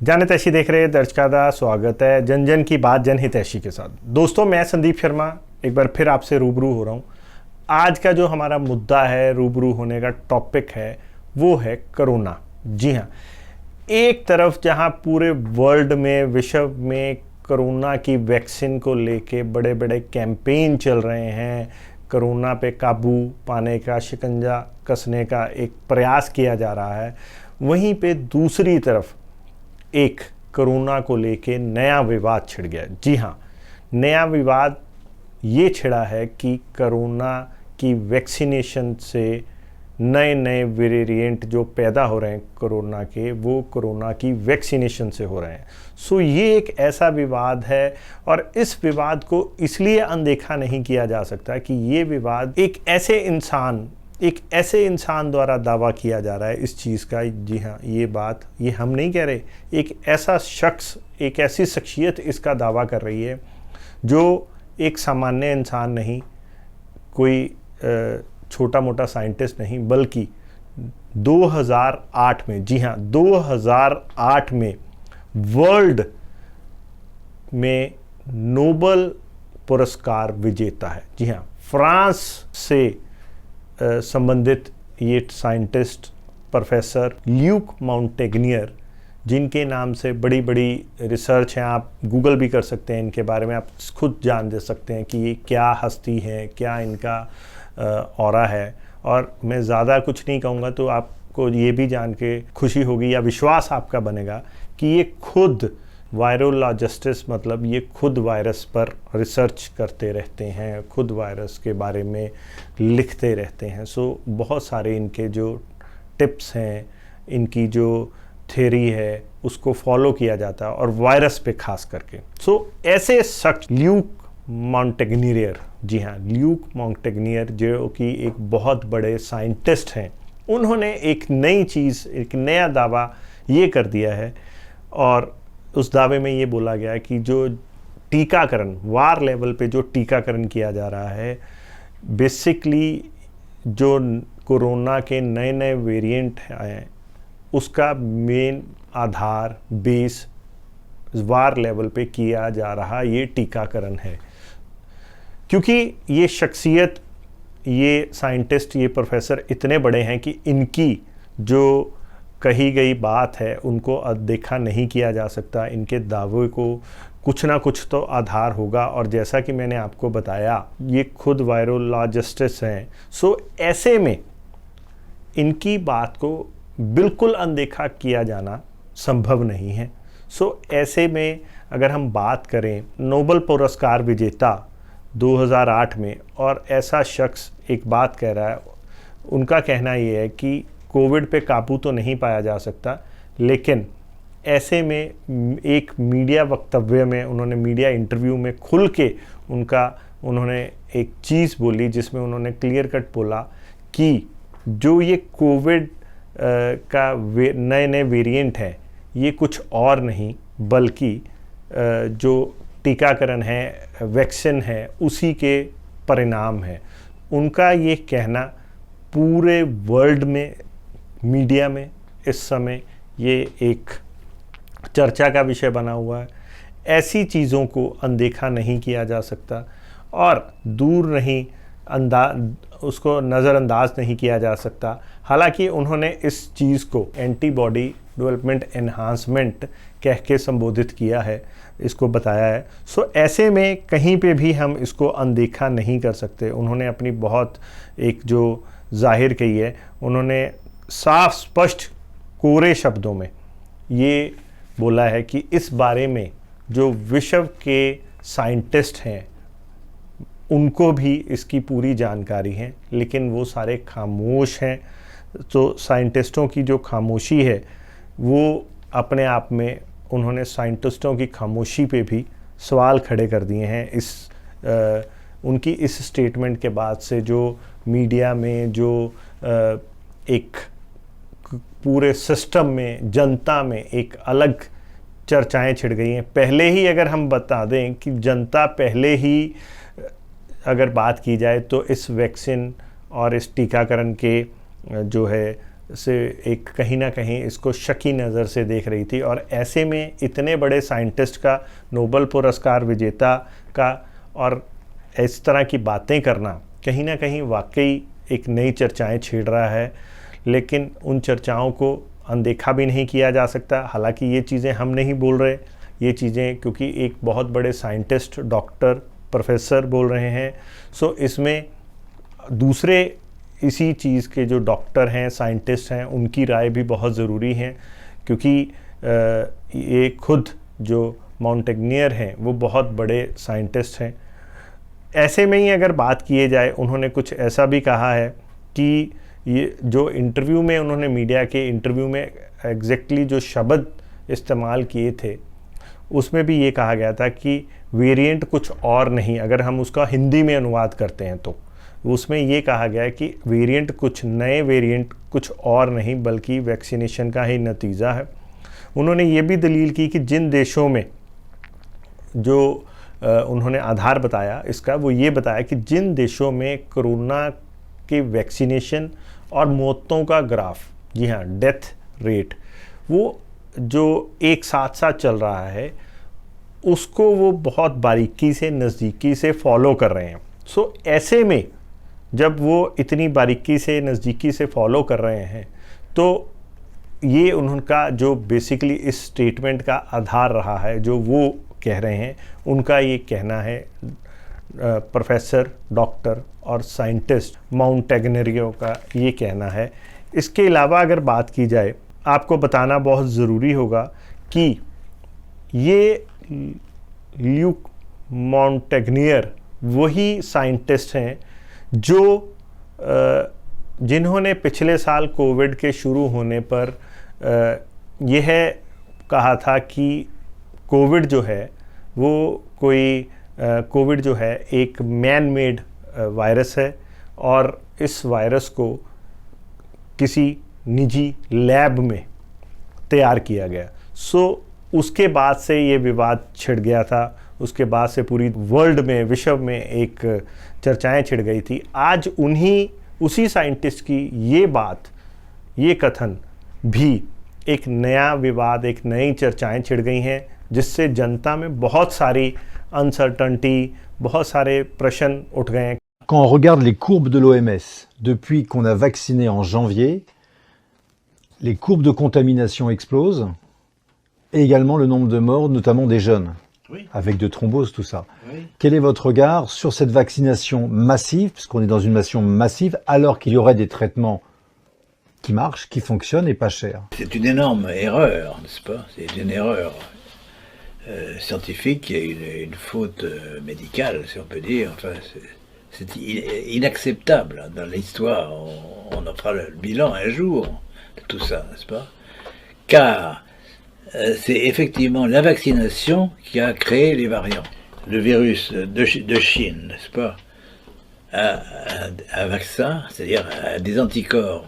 जन हितैषी देख रहे दर्शकों का स्वागत है जन जन की बात जन हितैषी के साथ। दोस्तों, मैं संदीप शर्मा एक बार फिर आपसे रूबरू हो रहा हूँ। आज का जो हमारा मुद्दा है, रूबरू होने का टॉपिक है, वो है कोरोना। जी हाँ, एक तरफ जहाँ पूरे वर्ल्ड में, विश्व में कोरोना की वैक्सीन को लेके बड़े बड़े कैंपेन चल रहे हैं, कोरोना पे काबू पाने का, शिकंजा कसने का एक प्रयास किया जा रहा है, वहीं पे दूसरी तरफ एक कोरोना को लेके नया विवाद छिड़ गया। जी हाँ, नया विवाद ये छिड़ा है कि कोरोना की वैक्सीनेशन से नए नए वेरिएंट जो पैदा हो रहे हैं कोरोना के, वो कोरोना की वैक्सीनेशन से हो रहे हैं। सो ये एक ऐसा विवाद है और इस विवाद को इसलिए अनदेखा नहीं किया जा सकता कि ये विवाद एक ऐसे इंसान द्वारा दावा किया जा रहा है इस चीज़ का। जी हाँ, ये बात ये हम नहीं कह रहे, एक ऐसा शख्स, एक ऐसी शख्सियत इसका दावा कर रही है जो एक सामान्य इंसान नहीं, कोई छोटा मोटा साइंटिस्ट नहीं, बल्कि 2008 में, जी हाँ 2008 में वर्ल्ड में नोबेल पुरस्कार विजेता है। जी हाँ, फ्रांस से संबंधित ये साइंटिस्ट प्रोफेसर ल्यूक माउंटेग्नियर, जिनके नाम से बड़ी बड़ी रिसर्च हैं, आप गूगल भी कर सकते हैं इनके बारे में, आप खुद जान दे सकते हैं कि ये क्या हस्ती है, क्या इनका ऑरा है। और मैं ज़्यादा कुछ नहीं कहूँगा तो आपको ये भी जान के खुशी होगी या विश्वास आपका बनेगा कि ये खुद वायरोलॉजिस्ट, मतलब ये खुद वायरस पर रिसर्च करते रहते हैं, खुद वायरस के बारे में लिखते रहते हैं। सो बहुत सारे इनके जो टिप्स हैं, इनकी जो थ्योरी है, उसको फॉलो किया जाता है, और वायरस पे खास करके। सो ऐसे शख्स ल्यूक माउंटेग्नियर, जी हाँ ल्यूक माउंटेग्नियर, जो कि एक बहुत बड़े साइंटिस्ट हैं, उन्होंने एक नई चीज़, एक नया दावा ये कर दिया है। और उस दावे में ये बोला गया है कि जो टीकाकरण, वार लेवल पे जो टीकाकरण किया जा रहा है, बेसिकली जो कोरोना के नए नए वेरिएंट हैं, उसका मेन आधार, बेस वार लेवल पे किया जा रहा ये टीकाकरण है। क्योंकि ये शख्सियत, ये साइंटिस्ट, ये प्रोफेसर इतने बड़े हैं कि इनकी जो कही गई बात है उनको अनदेखा नहीं किया जा सकता। इनके दावे को कुछ ना कुछ तो आधार होगा, और जैसा कि मैंने आपको बताया, ये खुद वायरोलॉजिस्ट हैं। सो ऐसे में इनकी बात को बिल्कुल अनदेखा किया जाना संभव नहीं है। सो ऐसे में अगर हम बात करें नोबेल पुरस्कार विजेता 2008 में, और ऐसा शख्स एक बात कह रहा है, उनका कहना ये है कि कोविड पे काबू तो नहीं पाया जा सकता, लेकिन ऐसे में एक मीडिया वक्तव्य में, उन्होंने मीडिया इंटरव्यू में खुल के उन्होंने एक चीज़ बोली, जिसमें उन्होंने क्लियर कट बोला कि जो ये कोविड का नए नए वेरिएंट है, ये कुछ और नहीं बल्कि जो टीकाकरण है, वैक्सीन है, उसी के परिणाम है। उनका ये कहना पूरे वर्ल्ड में, मीडिया में इस समय ये एक चर्चा का विषय बना हुआ है। ऐसी चीज़ों को अनदेखा नहीं किया जा सकता और दूर नहीं उसको नज़रअंदाज नहीं किया जा सकता। हालांकि उन्होंने इस चीज़ को एंटीबॉडी डेवलपमेंट एनहांसमेंट कह के संबोधित किया है, इसको बताया है। सो ऐसे में कहीं पे भी हम इसको अनदेखा नहीं कर सकते। उन्होंने अपनी बहुत एक जो जाहिर कही है, उन्होंने साफ स्पष्ट कोरे शब्दों में ये बोला है कि इस बारे में जो विश्व के साइंटिस्ट हैं उनको भी इसकी पूरी जानकारी है, लेकिन वो सारे खामोश हैं। तो साइंटिस्टों की जो खामोशी है वो अपने आप में, उन्होंने साइंटिस्टों की खामोशी पे भी सवाल खड़े कर दिए हैं। उनकी इस स्टेटमेंट के बाद से जो मीडिया में, जो एक पूरे सिस्टम में, जनता में एक अलग चर्चाएं छिड़ गई हैं। पहले ही अगर हम बता दें कि जनता पहले ही, अगर बात की जाए तो इस वैक्सीन और इस टीकाकरण के जो है से एक कहीं ना कहीं इसको शकी नज़र से देख रही थी। और ऐसे में इतने बड़े साइंटिस्ट का, नोबेल पुरस्कार विजेता का, और इस तरह की बातें करना कहीं ना कहीं वाकई एक नई चर्चाएं छेड़ रहा है। लेकिन उन चर्चाओं को अनदेखा भी नहीं किया जा सकता। हालांकि ये चीज़ें हम नहीं बोल रहे, ये चीज़ें क्योंकि एक बहुत बड़े साइंटिस्ट, डॉक्टर, प्रोफेसर बोल रहे हैं। सो इसमें दूसरे इसी चीज़ के जो डॉक्टर हैं, साइंटिस्ट हैं, उनकी राय भी बहुत ज़रूरी है, क्योंकि ये खुद जो मॉन्टेग्नियर हैं वो बहुत बड़े साइंटिस्ट हैं। ऐसे में ही अगर बात किए जाए, उन्होंने कुछ ऐसा भी कहा है कि ये जो इंटरव्यू में उन्होंने, मीडिया के इंटरव्यू में एग्जैक्टली जो शब्द इस्तेमाल किए थे उसमें भी ये कहा गया था कि वेरिएंट कुछ और नहीं, अगर हम उसका हिंदी में अनुवाद करते हैं तो उसमें ये कहा गया है कि वेरिएंट कुछ नए वेरिएंट कुछ और नहीं बल्कि वैक्सीनेशन का ही नतीजा है। उन्होंने ये भी दलील की कि जिन देशों में जो उन्होंने आधार बताया इसका, वो ये बताया कि जिन देशों में कोरोना के वैक्सीनेशन और मौतों का ग्राफ, जी हाँ, डेथ रेट, वो जो एक साथ साथ चल रहा है उसको वो बहुत बारीकी से, नज़दीकी से फॉलो कर रहे हैं। सो ऐसे में जब वो इतनी बारीकी से, नज़दीकी से फॉलो कर रहे हैं तो ये उनका जो बेसिकली इस स्टेटमेंट का आधार रहा है, जो वो कह रहे हैं, उनका ये कहना है, प्रोफेसर, डॉक्टर और साइंटिस्ट मॉन्टेग्नेरियो का ये कहना है। इसके अलावा अगर बात की जाए, आपको बताना बहुत ज़रूरी होगा कि ये ल्यूक मॉन्टेग्नियर वही साइंटिस्ट हैं जो जिन्होंने पिछले साल कोविड के शुरू होने पर यह कहा था कि कोविड जो है वो कोविड जो है एक मैन मेड वायरस है और इस वायरस को किसी निजी लैब में तैयार किया गया। सो उसके बाद से ये विवाद छिड़ गया था, उसके बाद से पूरी वर्ल्ड में, विश्व में एक चर्चाएं छिड़ गई थी। आज उसी साइंटिस्ट की ये बात, ये कथन भी एक नया विवाद, एक नई चर्चाएं छिड़ गई हैं, जिससे जनता में बहुत सारी अनसर्टनिटी, बहुत सारे प्रश्न उठ गए हैं। Quand on regarde les courbes de l'OMS, depuis qu'on a vacciné en janvier, les courbes de contamination explosent, et également le nombre de morts, notamment des jeunes, oui, avec de thromboses, tout ça. Oui. Quel est votre regard sur cette vaccination massive, puisqu'on est dans une vaccination massive, alors qu'il y aurait des traitements qui marchent, qui fonctionnent et pas chers? C'est une énorme erreur, n'est-ce pas? C'est une erreur scientifique et une faute médicale, si on peut dire. Enfin, c'est inacceptable dans l'histoire. On en fera le bilan un jour de tout ça, n'est-ce pas? Car c'est effectivement la vaccination qui a créé les variants. Le virus de Chine, n'est-ce pas, a un vaccin, c'est-à-dire des anticorps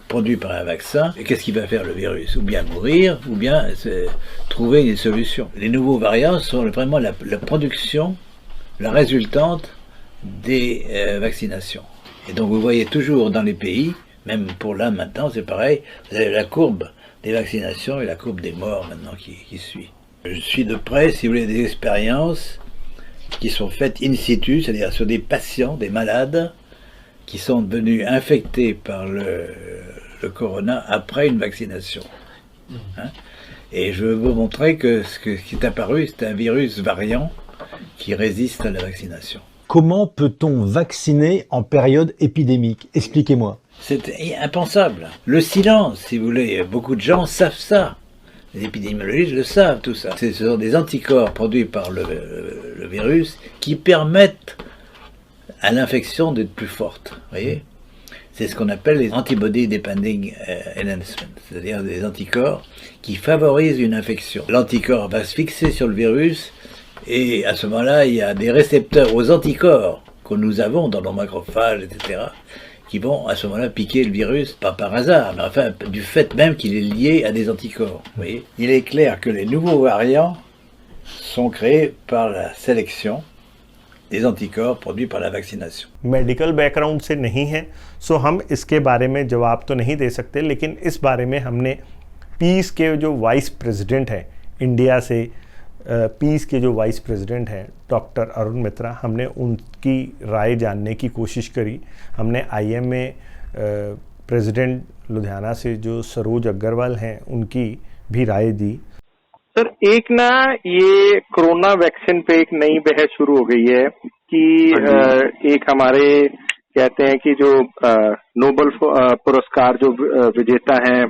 produits par un vaccin. Et qu'est-ce qu'il va faire le virus? Ou bien mourir, ou bien trouver une solution. Les nouveaux variants sont vraiment la production, la résultante des vaccinations. Et donc vous voyez toujours dans les pays, même pour là maintenant c'est pareil, vous avez la courbe des vaccinations et la courbe des morts maintenant qui suit. Je suis de près, si vous voulez, des expériences qui sont faites in situ, c'est-à-dire sur des patients, des malades, qui sont devenus infectés par le corona après une vaccination. Hein? Et je veux vous montrer que ce qui est apparu, c'est un virus variant qui résiste à la vaccination. Comment peut-on vacciner en période épidémique? Expliquez-moi. C'est impensable. Le silence, si vous voulez, beaucoup de gens savent ça. Les épidémiologistes le savent, tout ça. Ce sont des anticorps produits par le virus qui permettent à l'infection d'être plus forte. Vous voyez? C'est ce qu'on appelle les antibody depending enhancement, c'est-à-dire des anticorps qui favorisent une infection. L'anticorps va se fixer sur le virus et à ce moment-là, il y a des récepteurs aux anticorps que nous avons dans nos macrophages, etc., qui vont à ce moment-là piquer le virus, pas par hasard, mais enfin du fait même qu'il est lié à des anticorps. Vous voyez? Il est clair que les nouveaux variants sont créés par la sélection des anticorps produits par la vaccination. Medical background से नहीं है, सो हम इसके बारे में जवाब तो नहीं दे सकते, लेकिन इस बारे में हमने पीस के जो वाइस प्रेसिडेंट हैं इंडिया से, पीस के जो वाइस प्रेसिडेंट हैं डॉक्टर अरुण मित्रा, हमने उनकी राय जानने की कोशिश करी। हमने IMA प्रेसिडेंट लुधियाना से जो सरोज अग्रवाल हैं उनकी भी राय दी। सर, एक ना ये कोरोना वैक्सीन पे एक नई बहस शुरू हो गई है कि एक हमारे कहते हैं कि जो नोबेल पुरस्कार जो विजेता हैं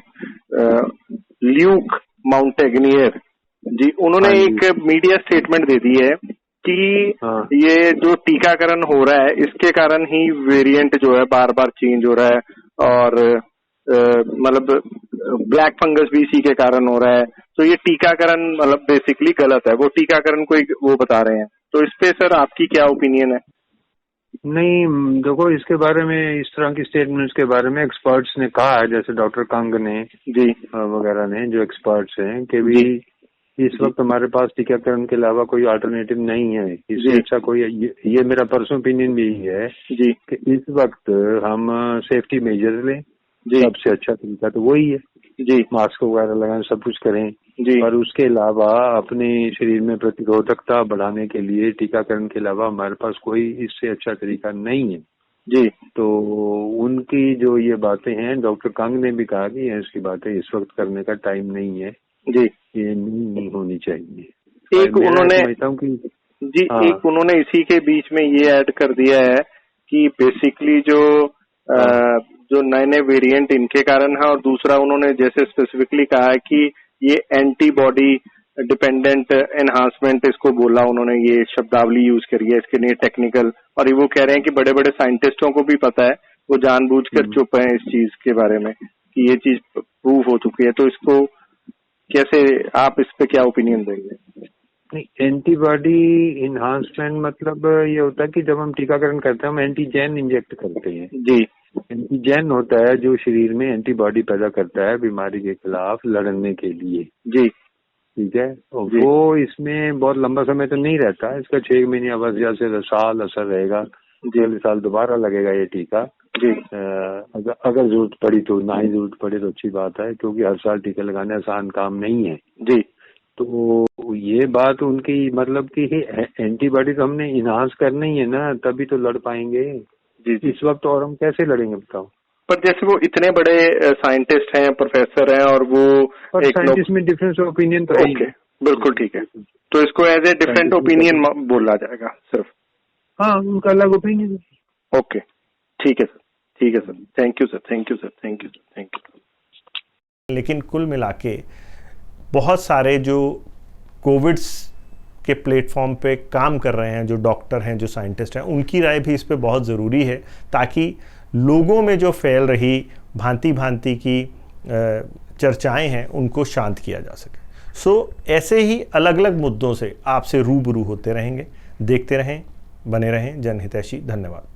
ल्यूक माउंटेग्नियर जी, उन्होंने एक मीडिया स्टेटमेंट दे दी है कि ये जो टीकाकरण हो रहा है इसके कारण ही वेरिएंट जो है बार बार चेंज हो रहा है और मतलब ब्लैक फंगस भी इसी के कारण हो रहा है। तो ये टीकाकरण मतलब बेसिकली गलत है, वो टीकाकरण को वो बता रहे हैं। तो इस पे सर आपकी क्या ओपिनियन है? नहीं, देखो इसके बारे में, इस तरह की स्टेटमेंट्स के बारे में एक्सपर्ट्स ने कहा है, जैसे डॉक्टर कंग ने जी वगैरह ने, जो एक्सपर्ट्स हैं, कि भी इस वक्त हमारे पास टीकाकरण के अलावा कोई अल्टरनेटिव नहीं है। इससे अच्छा कोई, ये मेरा पर्सनल ओपिनियन भी है जी कि इस वक्त हम सेफ्टी मेजर लें, सबसे अच्छा तरीका तो वही है जी, मास्क वगैरह लगाएं, सब कुछ करें जी। और उसके अलावा अपने शरीर में प्रतिरोधकता बढ़ाने के लिए टीकाकरण के अलावा हमारे पास कोई इससे अच्छा तरीका नहीं है जी। तो उनकी जो ये बातें हैं, डॉक्टर कंग ने भी कहा कि ऐसी बातें इस वक्त करने का टाइम नहीं है जी, ये नहीं होनी चाहिए। एक उन्होंने जी एक उन्होंने इसी के बीच में ये ऐड कर दिया है कि बेसिकली जो नए नए वेरिएंट इनके कारण है, और दूसरा उन्होंने जैसे स्पेसिफिकली कहा है कि ये एंटीबॉडी डिपेंडेंट एनहांसमेंट, इसको बोला उन्होंने, ये शब्दावली यूज करी है इसके लिए टेक्निकल, और वो कह रहे हैं कि बड़े बड़े साइंटिस्टों को भी पता है, वो जानबूझकर चुप हैं इस चीज के बारे में कि ये चीज प्रूव हो चुकी है। तो इसको कैसे, आप इस पे क्या ओपिनियन देंगे? नहीं, एंटीबॉडी इन्हांसमेंट मतलब ये होता है कि जब हम टीकाकरण करते हैं हम एंटीजन इंजेक्ट करते हैं जी। एंटीजन होता है जो शरीर में एंटीबॉडी पैदा करता है बीमारी के खिलाफ लड़ने के लिए जी, ठीक है। वो इसमें बहुत लंबा समय तो नहीं रहता, इसका 6 महीने बस या से साल असर रहेगा, अगले साल दोबारा लगेगा ये टीका जी। अगर जरूरत पड़ी तो, ना ही जरूरत पड़े तो अच्छी बात है, क्योंकि हर साल टीका लगाने आसान काम नहीं है जी। तो ये बात उनकी मतलब कि एंटीबॉडी तो हमने इनहांस करना ही है ना, तभी तो लड़ पाएंगे जी। इस वक्त और हम कैसे लड़ेंगे बताओ? पर जैसे वो इतने बड़े साइंटिस्ट हैं, प्रोफेसर हैं, और वो एक साइंटिस्ट में डिफरेंस ऑपिनियन तो है। बिल्कुल ठीक है, तो इसको एज ए डिफरेंट ओपिनियन बोला जाएगा सिर्फ? हाँ, उनका अलग ओपिनियन। ओके, ठीक है सर, ठीक है sir, thank you sir, thank you sir, thank you sir, thank you. लेकिन कुल मिला के बहुत सारे जो कोविड के प्लेटफॉर्म पे काम कर रहे हैं, जो डॉक्टर हैं, जो साइंटिस्ट हैं, उनकी राय भी इस पे बहुत ज़रूरी है, ताकि लोगों में जो फैल रही भांति भांति की चर्चाएं हैं उनको शांत किया जा सके। सो ऐसे ही अलग अलग मुद्दों से आपसे रूबरू होते रहेंगे। देखते रहें, बने रहें जनहितैषी। धन्यवाद।